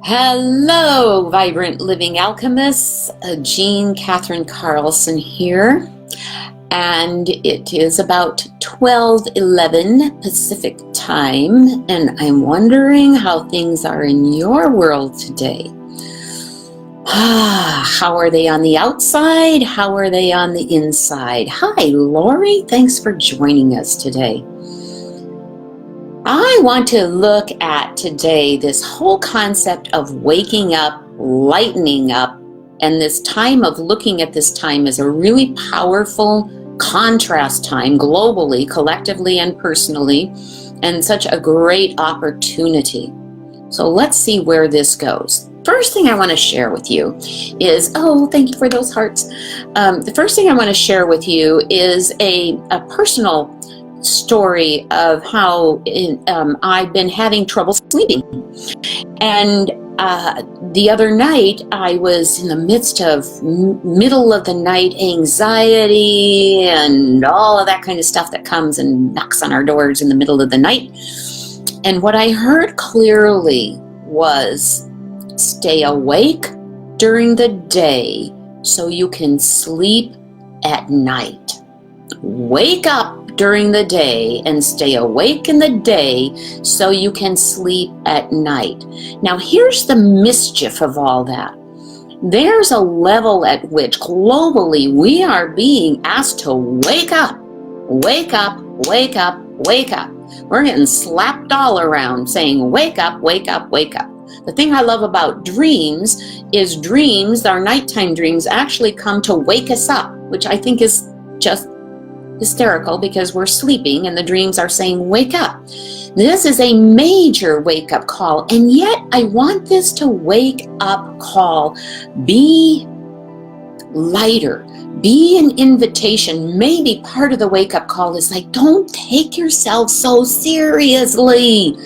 Hello, vibrant living alchemists. Jean Catherine Carlson here, and it is about 12:11 Pacific time, and I'm wondering how things are in your world today. How are they on the outside? How are they on the inside? Hi, Lori. Thanks for joining us today. I want to look at today this whole concept of waking up, lightening up, and this time of looking at this time as a really powerful contrast time globally, collectively, and personally, and such a great opportunity. So let's see where this goes. First thing I want to share with you is, thank you for those hearts. The first thing I want to share with you is a personal story of how I've been having trouble sleeping. And the other night I was in the midst of middle of the night anxiety and all of that kind of stuff that comes and knocks on our doors in the middle of the night. And what I heard clearly was, stay awake during the day so you can sleep at night. Wake up during the day and stay awake in the day so you can sleep at night. Now, here's the mischief of all that. There's a level at which globally we are being asked to wake up, wake up, wake up, wake up. We're getting slapped all around saying, wake up, wake up, wake up. The thing I love about dreams is dreams, our nighttime dreams, actually come to wake us up, which I think is just hysterical because we're sleeping and the dreams are saying, wake up. This is a major wake-up call, and yet I want this to wake up call be lighter, be an invitation. Maybe part of the wake-up call is like, don't take yourself so seriously.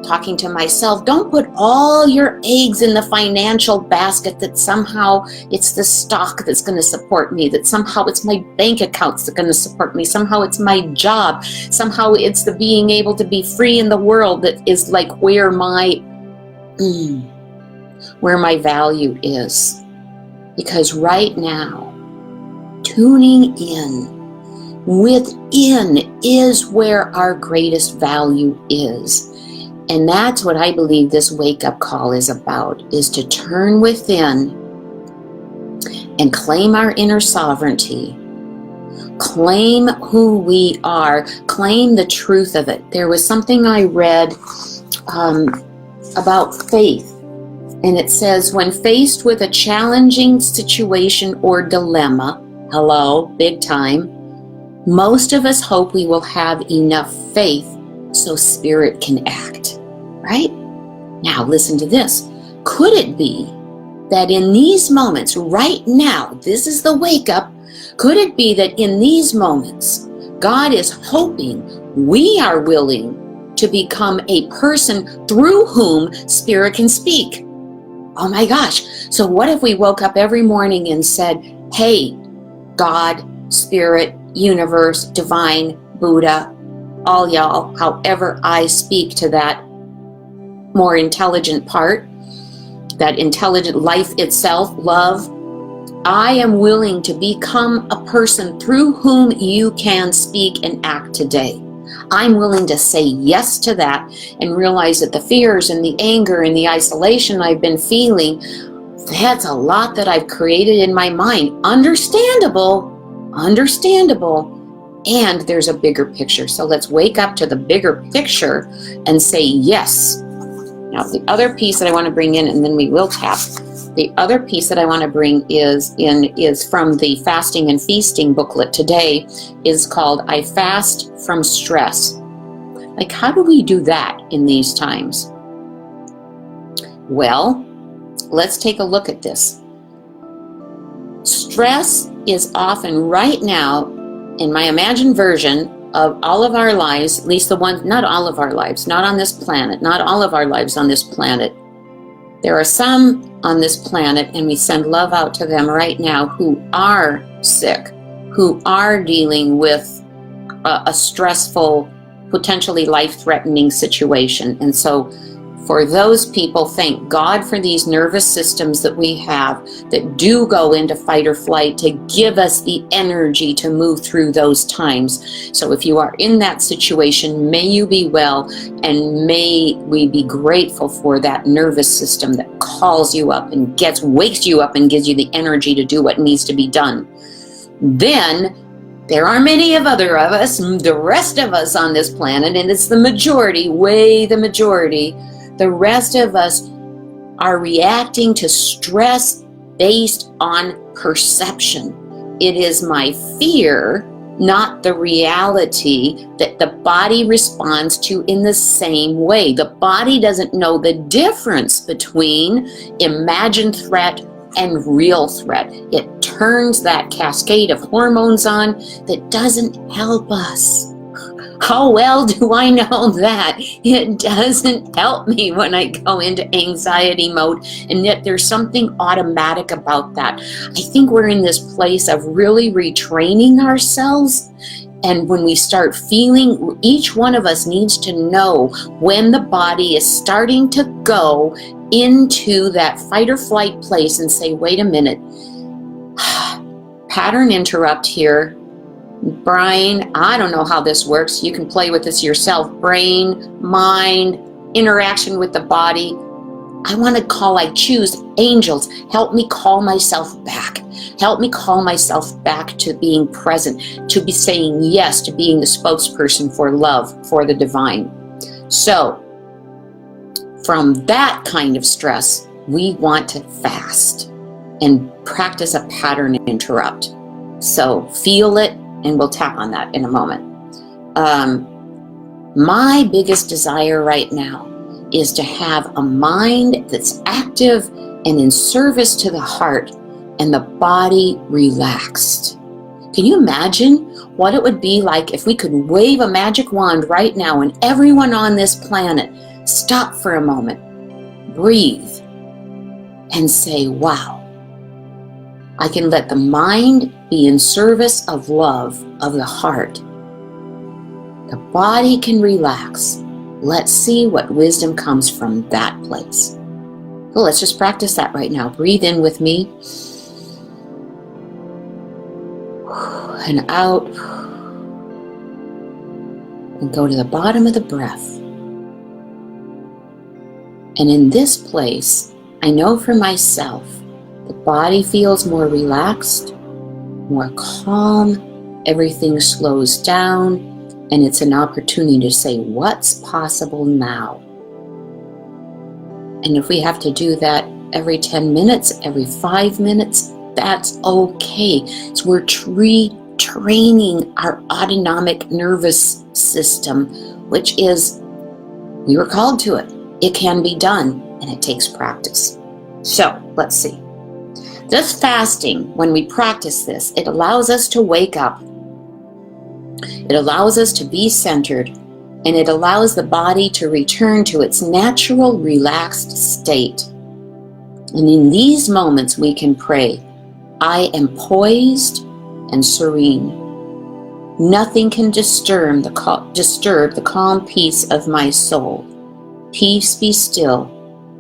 Talking to myself, don't put all your eggs in the financial basket that somehow it's the stock that's going to support me, that somehow it's my bank accounts that are going to support me, somehow it's my job, somehow it's the being able to be free in the world that is like where my value is. Because right now, tuning in, within is where our greatest value is. And that's what I believe this wake-up call is about, is to turn within and claim our inner sovereignty, claim who we are, claim the truth of it. There was something I read about faith, and it says, when faced with a challenging situation or dilemma, hello, big time, most of us hope we will have enough faith so spirit can act, right? Now listen to this. Could it be that in these moments right now, this is the wake up, could it be that in these moments, God is hoping we are willing to become a person through whom spirit can speak? Oh my gosh. So what if we woke up every morning and said, hey, God, spirit, universe, divine, Buddha, all y'all, however I speak to that more intelligent part, that intelligent life itself, love, I am willing to become a person through whom you can speak and act today. I'm willing to say yes to that and realize that the fears and the anger and the isolation I've been feeling, that's a lot that I've created in my mind. Understandable. And there's a bigger picture. So let's wake up to the bigger picture and say yes. Now, the other piece that I want to bring in, and then we will tap, the other piece that I want to bring is from the Fasting and Feasting booklet today, is called I Fast from Stress. Like, how do we do that in these times? Well, let's take a look at this. Stress is often right now, in my imagined version of all of our lives, at least the ones, not all of our lives, not on this planet, not all of our lives on this planet. There are some on this planet, and we send love out to them right now, who are sick, who are dealing with a stressful, potentially life-threatening situation. And so for those people, thank God for these nervous systems that we have that do go into fight or flight to give us the energy to move through those times. So if you are in that situation, may you be well, and may we be grateful for that nervous system that calls you up and wakes you up and gives you the energy to do what needs to be done. Then there are many of us, the rest of us on this planet, and it's the majority, way the majority. The rest of us are reacting to stress based on perception. It is my fear, not the reality, that the body responds to in the same way. The body doesn't know the difference between imagined threat and real threat. It turns that cascade of hormones on that doesn't help us. How well do I know that? It doesn't help me when I go into anxiety mode, and yet there's something automatic about that. I think we're in this place of really retraining ourselves, and when we start feeling, each one of us needs to know when the body is starting to go into that fight or flight place and say, wait a minute, pattern interrupt here. Brain, I don't know how this works. You can play with this yourself. Brain, mind, interaction with the body. I choose angels. Help me call myself back. Help me call myself back to being present, to be saying yes, to being the spokesperson for love, for the divine. So, from that kind of stress, we want to fast and practice a pattern interrupt. So, feel it. And we'll tap on that in a moment. My biggest desire right now is to have a mind that's active and in service to the heart, and the body relaxed. Can you imagine what it would be like if we could wave a magic wand right now and everyone on this planet stop for a moment, breathe, and say, wow, I can let the mind be in service of love of the heart. The body can relax. Let's see what wisdom comes from that place. So let's just practice that right now. Breathe in with me. And out. And go to the bottom of the breath. And in this place, I know for myself, the body feels more relaxed, more calm, everything slows down, and it's an opportunity to say, what's possible now? And if we have to do that every 10 minutes, every 5 minutes, that's okay. So we're retraining our autonomic nervous system, which is, we were called to it. It can be done, and it takes practice. So let's see. This fasting, when we practice this, it allows us to wake up. It allows us to be centered, and it allows the body to return to its natural, relaxed state. And in these moments, we can pray, I am poised and serene. Nothing can disturb the calm peace of my soul. Peace be still,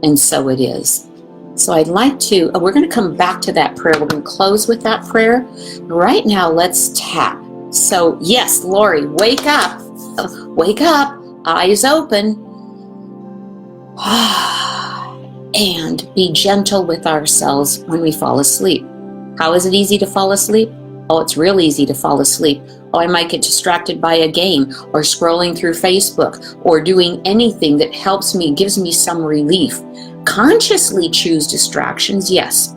and so it is. So I'd like to, we're going to come back to that prayer. We're going to close with that prayer. Right now, let's tap. So yes, Lori, wake up. Wake up, eyes open. And be gentle with ourselves when we fall asleep. How is it easy to fall asleep? Oh, it's real easy to fall asleep. Oh, I might get distracted by a game or scrolling through Facebook or doing anything that helps me, gives me some relief. Consciously choose distractions, yes.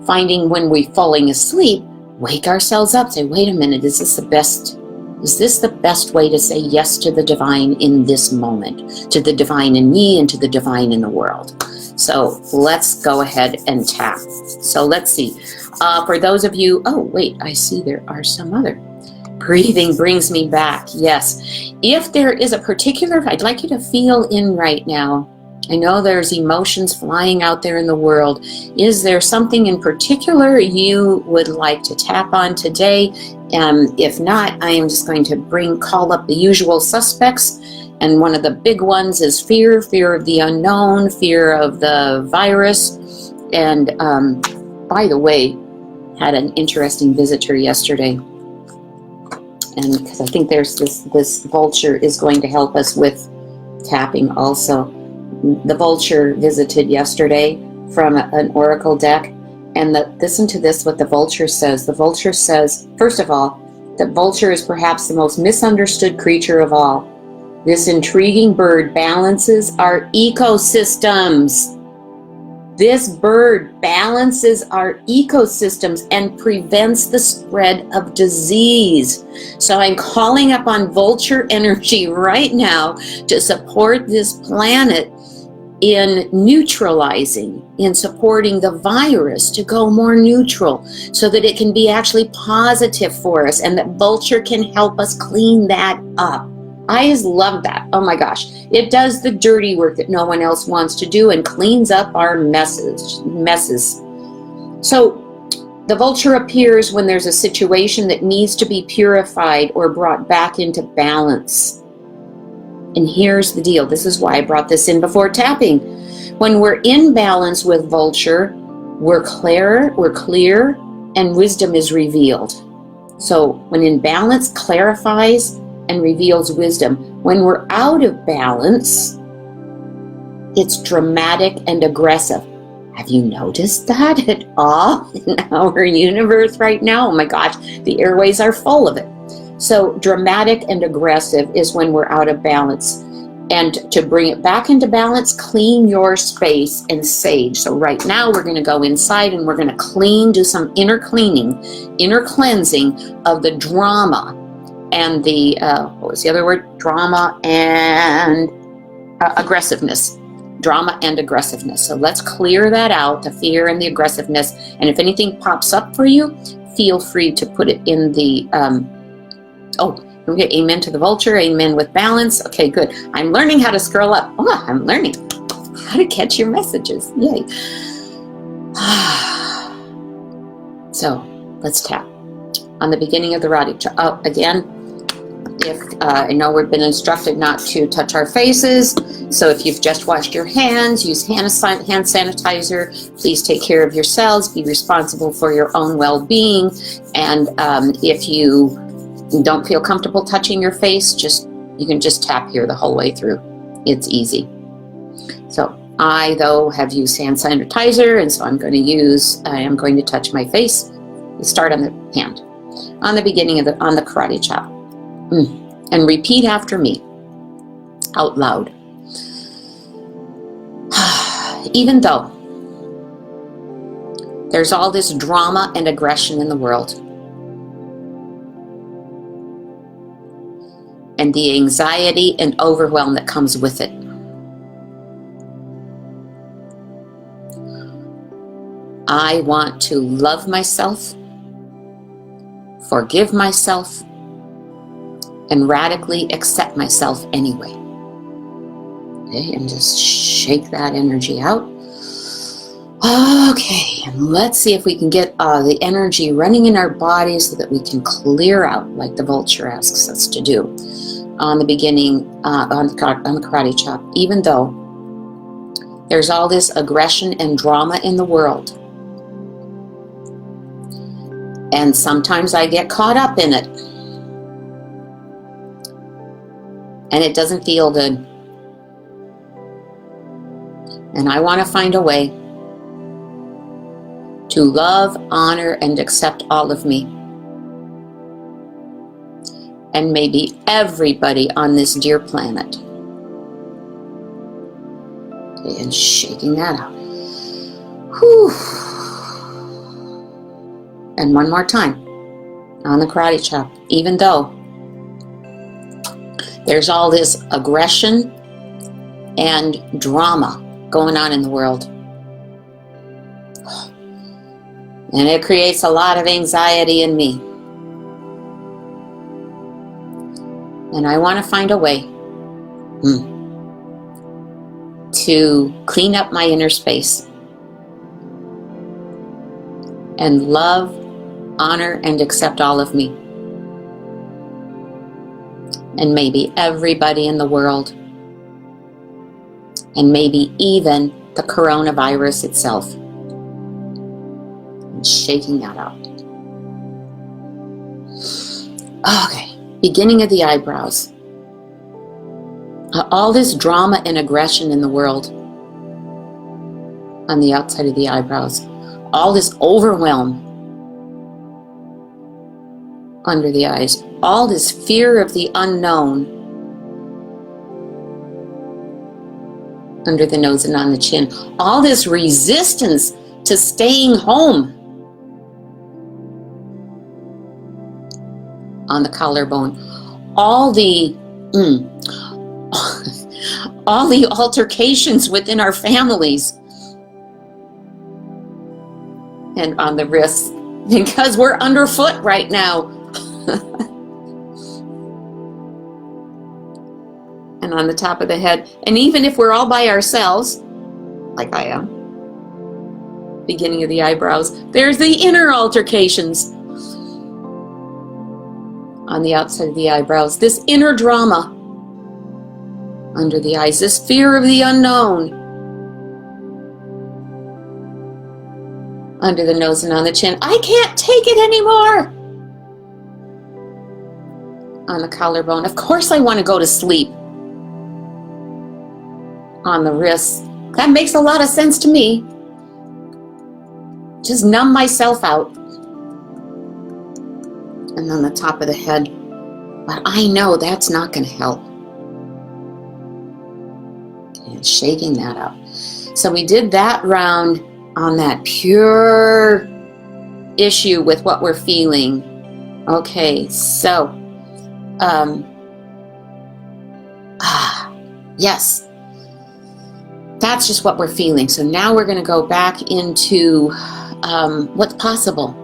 Finding when we're falling asleep, wake ourselves up, say, wait a minute, is this the best way to say yes to the divine in this moment, to the divine in me and to the divine in the world? So let's go ahead and tap. So let's see. For those of you, oh wait, I see there are some other. Breathing brings me back, yes. If there is a particular, I'd like you to feel in right now. I know there's emotions flying out there in the world. Is there something in particular you would like to tap on today? If not, I am just going to call up the usual suspects. And one of the big ones is fear of the unknown, fear of the virus. And by the way, had an interesting visitor yesterday. And because I think there's this vulture is going to help us with tapping also. The vulture visited yesterday from an oracle deck. And listen to this, what the vulture says. The vulture says, first of all, the vulture is perhaps the most misunderstood creature of all. This intriguing bird balances our ecosystems. This bird balances our ecosystems and prevents the spread of disease. So I'm calling up on vulture energy right now to support this planet in neutralizing, in supporting the virus to go more neutral so that it can be actually positive for us, and that vulture can help us clean that up. I just love that. Oh my gosh. It does the dirty work that no one else wants to do and cleans up our messes. So the vulture appears when there's a situation that needs to be purified or brought back into balance. And here's the deal. This is why I brought this in before tapping. When we're in balance with vulture, we're clear, and wisdom is revealed. So when in balance, clarifies and reveals wisdom. When we're out of balance, it's dramatic and aggressive. Have you noticed that at all in our universe right now? Oh my gosh, the airways are full of it. So dramatic and aggressive is when we're out of balance. And to bring it back into balance, clean your space and sage. So right now we're going to go inside and we're going to do some inner cleaning, inner cleansing of the drama and the, what was the other word? Drama and aggressiveness. Drama and aggressiveness. So let's clear that out, the fear and the aggressiveness. And if anything pops up for you, feel free to put it in the, okay, amen to the vulture, amen with balance. Okay, good. I'm learning how to scroll up. Oh, I'm learning how to catch your messages. Yay. So let's tap on the beginning of the Radha chakra. Again, if I know we've been instructed not to touch our faces, so if you've just washed your hands, use hand sanitizer. Please take care of yourselves. Be responsible for your own well-being. And if you don't feel comfortable touching your face, you can just tap here the whole way through. It's easy. So I, though, have used hand sanitizer, and so I am going to touch my face. You start on the hand, on the beginning of on the karate chop. And repeat after me, out loud. Even though there's all this drama and aggression in the world, and the anxiety and overwhelm that comes with it, I want to love myself, forgive myself, and radically accept myself anyway. Okay, and just shake that energy out. Okay, and let's see if we can get the energy running in our bodies so that we can clear out, like the vulture asks us to do on the beginning, on the karate chop. Even though there's all this aggression and drama in the world, and sometimes I get caught up in it, and it doesn't feel good. And I want to find a way to love, honor, and accept all of me. And maybe everybody on this dear planet. Okay, and shaking that out. Whew. And one more time on the karate chop. Even though there's all this aggression and drama going on in the world, and it creates a lot of anxiety in me. And I want to find a way to clean up my inner space and love, honor, and accept all of me. and maybe everybody in the world, and maybe even the coronavirus itself. And shaking that out. Okay, beginning of the eyebrows. All this drama and aggression in the world on the outside of the eyebrows. All this overwhelm under the eyes. All this fear of the unknown under the nose and on the chin. All this resistance to staying home on the collarbone. All the all the altercations within our families and on the wrists, because we're underfoot right now. And on the top of the head. And even if we're all by ourselves, like I am, beginning of the eyebrows, there's the inner altercations on the outside of the eyebrows. This inner drama under the eyes, this fear of the unknown under the nose and on the chin. I can't take it anymore on the collarbone. Of course I want to go to sleep on the wrists. That makes a lot of sense to me. Just numb myself out. And on the top of the head. But I know that's not going to help. And shaking that up. So we did that round on that pure issue with what we're feeling. Okay, so yes, that's just what we're feeling. So now we're going to go back into what's possible.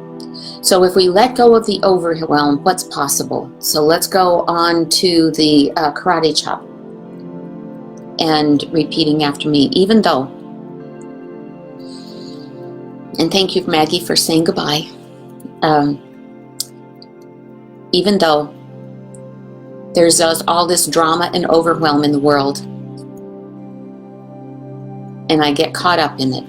So if we let go of the overwhelm, what's possible? So let's go on to the karate chop and repeating after me, even though. And thank you, Maggie, for saying goodbye. Even though there's all this drama and overwhelm in the world, and I get caught up in it,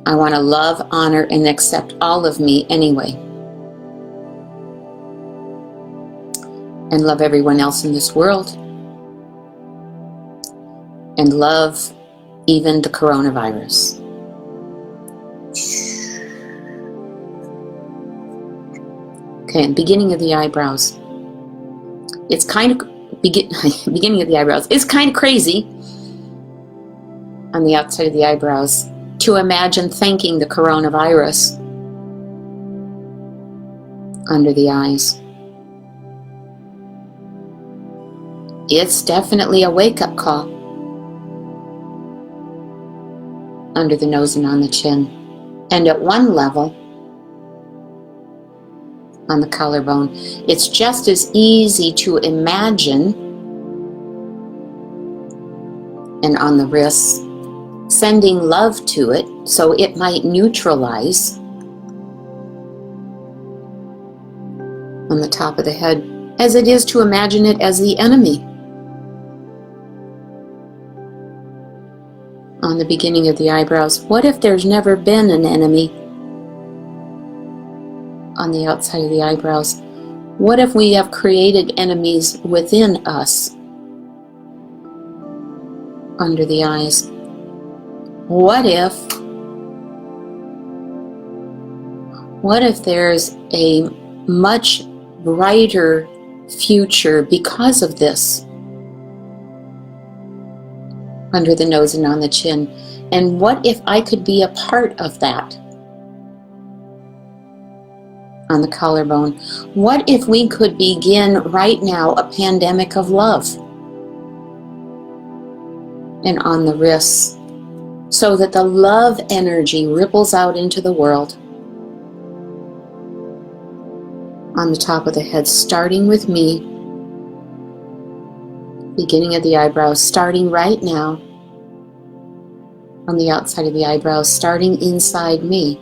I want to love, honor, and accept all of me anyway. And love everyone else in this world. And love even the coronavirus. Okay, beginning of the eyebrows. It's kind of beginning of the eyebrows. It's kind of crazy on the outside of the eyebrows to imagine thanking the coronavirus under the eyes. It's definitely a wake-up call under the nose and on the chin. And at one level, on the collarbone, it's just as easy to imagine, and on the wrists, sending love to it so it might neutralize. On the top of the head, as it is to imagine it as the enemy. On the beginning of the eyebrows, what if there's never been an enemy? On the outside of the eyebrows, what if we have created enemies within us? Under the eyes, what if there's a much brighter future because of this? Under the nose and on the chin. And what if I could be a part of that? On the collarbone. What if we could begin right now a pandemic of love? And on the wrists, so that the love energy ripples out into the world. On the top of the head, starting with me, beginning of the eyebrows, starting right now. On the outside of the eyebrows, starting inside me.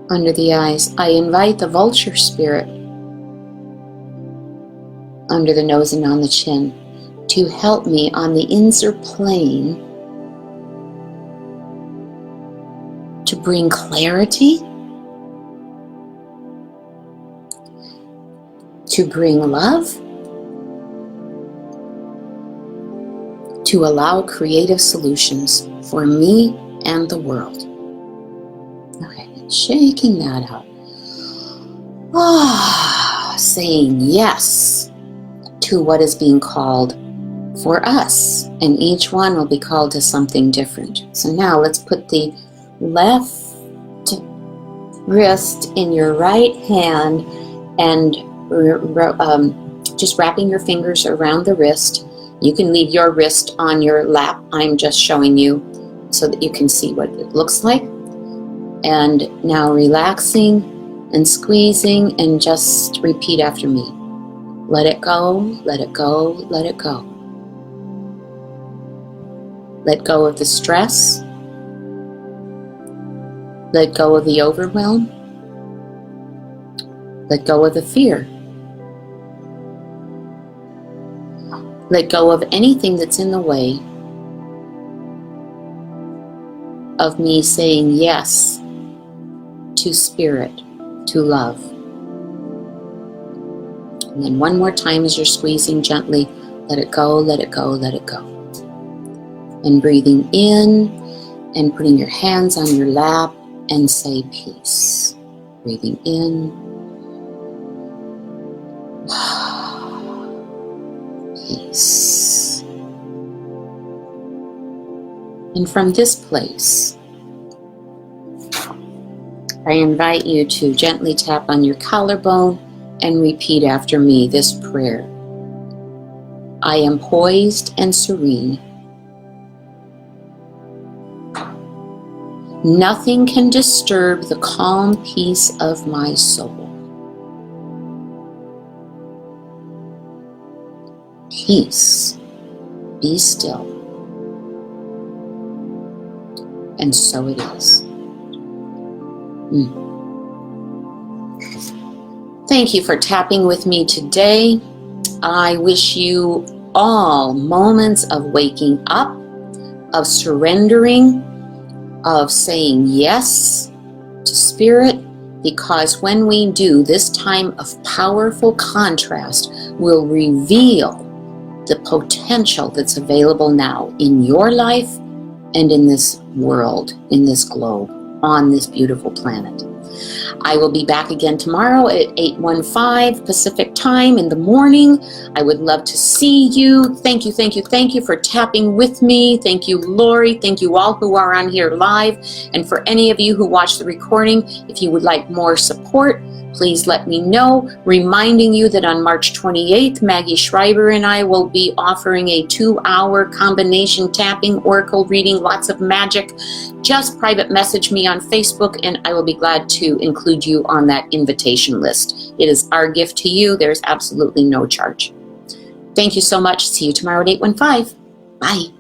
Under the eyes, I invite the vulture spirit under the nose and on the chin to help me on the inner plane to bring clarity, to bring love, to allow creative solutions for me and the world. Okay, shaking that out. Saying yes to what is being called for us, and each one will be called to something different. So now let's put the left wrist in your right hand and just wrapping your fingers around the wrist. You can leave your wrist on your lap. I'm just showing you so that you can see what it looks like. And now relaxing and squeezing, and just repeat after me. Let it go, let it go, let it go. Let go of the stress. Let go of the overwhelm. Let go of the fear. Let go of anything that's in the way of me saying yes to spirit, to love. And then one more time as you're squeezing gently, let it go, let it go, let it go. And breathing in and putting your hands on your lap and say peace. Breathing in. Peace. And from this place, I invite you to gently tap on your collarbone and repeat after me this prayer. I am poised and serene. Nothing can disturb the calm peace of my soul. Peace, be still. And so it is. Thank you for tapping with me today. I wish you all moments of waking up, of surrendering, of saying yes to spirit, because when we do, this time of powerful contrast will reveal the potential that's available now in your life and in this world, in this globe, on this beautiful planet. I will be back again tomorrow at 8:15 Pacific time in the morning. I would love to see you. Thank you, thank you, thank you for tapping with me. Thank you, Lori. Thank you all who are on here live. And for any of you who watch the recording, if you would like more support, please let me know. Reminding you that on March 28th, Maggie Schreiber and I will be offering a 2-hour combination tapping, oracle reading, lots of magic. Just private message me on Facebook and I will be glad to include you on that invitation list. It is our gift to you. There's absolutely no charge. Thank you so much. See you tomorrow at 8:15. Bye.